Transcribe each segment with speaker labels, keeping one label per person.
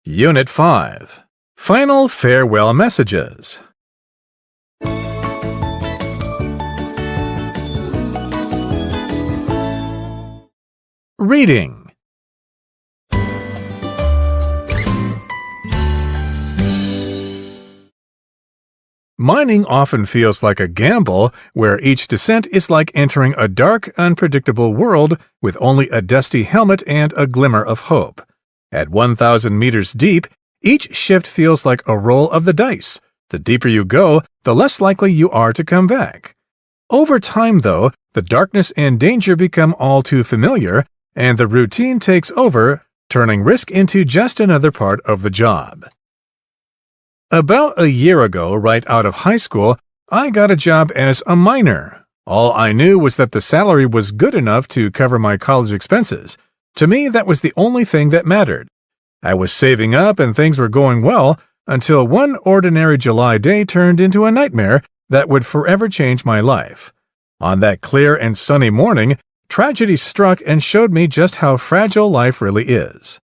Speaker 1: Unit 5. Final Farewell Messages. Reading. Mining often feels like a gamble, where each descent is like entering a dark, unpredictable world with only a dusty helmet and a glimmer of hope. At 1,000 meters deep, each shift feels like a roll of the dice. The deeper you go, the less likely you are to come back. Over time, though, the darkness and danger become all too familiar, and the routine takes over, turning risk into just another part of the job. About a year ago, right out of high school, I got a job as a miner. All I knew was that the salary was good enough to cover my college expenses. To me, that was the only thing that mattered. I was saving up and things were going well until one ordinary July day turned into a nightmare that would forever change my life. On that clear and sunny morning, tragedy struck and showed me just how fragile life really is.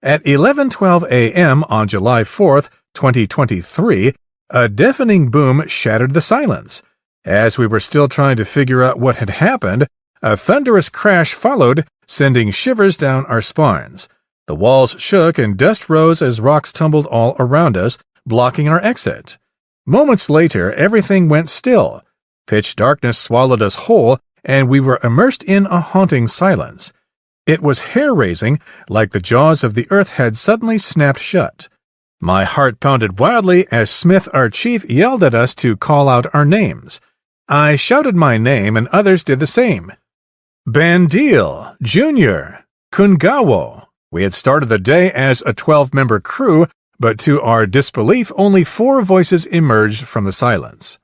Speaker 1: At 11:12 a.m. on July 4th, 2023, a deafening boom shattered the silence. As we were still trying to figure out what had happened, a thunderous crash followed, sending shivers down our spines. The walls shook and dust rose as rocks tumbled all around us, blocking our exit. Moments later, everything went still. Pitch darkness swallowed us whole, and we were immersed in a haunting silence. It was hair-raising, like the jaws of the earth had suddenly snapped shut. My heart pounded wildly as Smith, our chief, yelled at us to call out our names. I shouted my name, and others did the same. Bandil, Junior, Kungawo. We had started the day as a 12-member crew, but to our disbelief, only 4 voices emerged from the silence.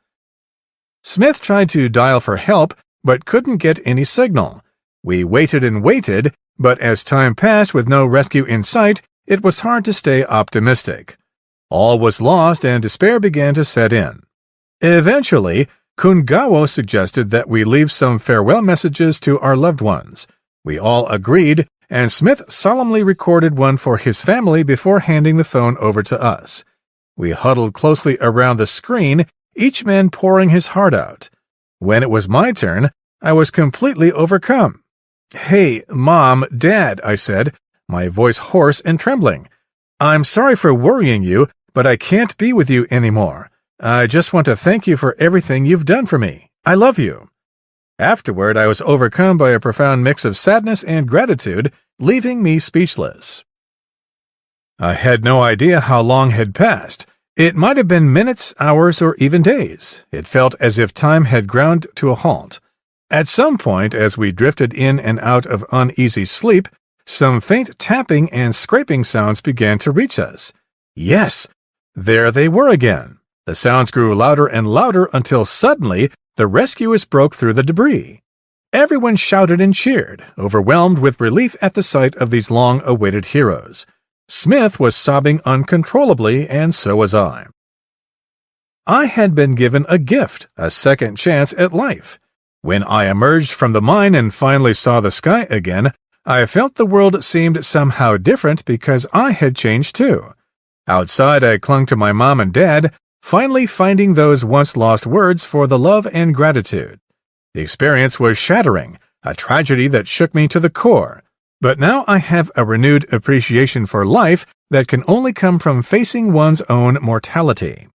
Speaker 1: Smith tried to dial for help, but couldn't get any signal. We waited and waited, but as time passed with no rescue in sight, it was hard to stay optimistic. All was lost and despair began to set in. Eventually, Kungawo suggested that we leave some farewell messages to our loved ones. We all agreed, and Smith solemnly recorded one for his family before handing the phone over to us. We huddled closely around the screen, each man pouring his heart out. When it was my turn, I was completely overcome. "Hey, Mom, Dad," I said, my voice hoarse and trembling. "I'm sorry for worrying you, but I can't be with you anymore. I just want to thank you for everything you've done for me. I love you." Afterward, I was overcome by a profound mix of sadness and gratitude, leaving me speechless. I had no idea how long had passed. It might have been minutes, hours, or even days. It felt as if time had ground to a halt. At some point, as we drifted in and out of uneasy sleep, some faint tapping and scraping sounds began to reach us. Yes, there they were again. The sounds grew louder and louder until suddenly the rescuers broke through the debris. Everyone shouted and cheered, overwhelmed with relief at the sight of these long-awaited heroes. Smith was sobbing uncontrollably, and so was I. I had been given a gift, a second chance at life. When I emerged from the mine and finally saw the sky again, I felt the world seemed somehow different because I had changed too. Outside, I clung to my mom and dad, finally finding those once-lost words for the love and gratitude. The experience was shattering, a tragedy that shook me to the core. But now I have a renewed appreciation for life that can only come from facing one's own mortality.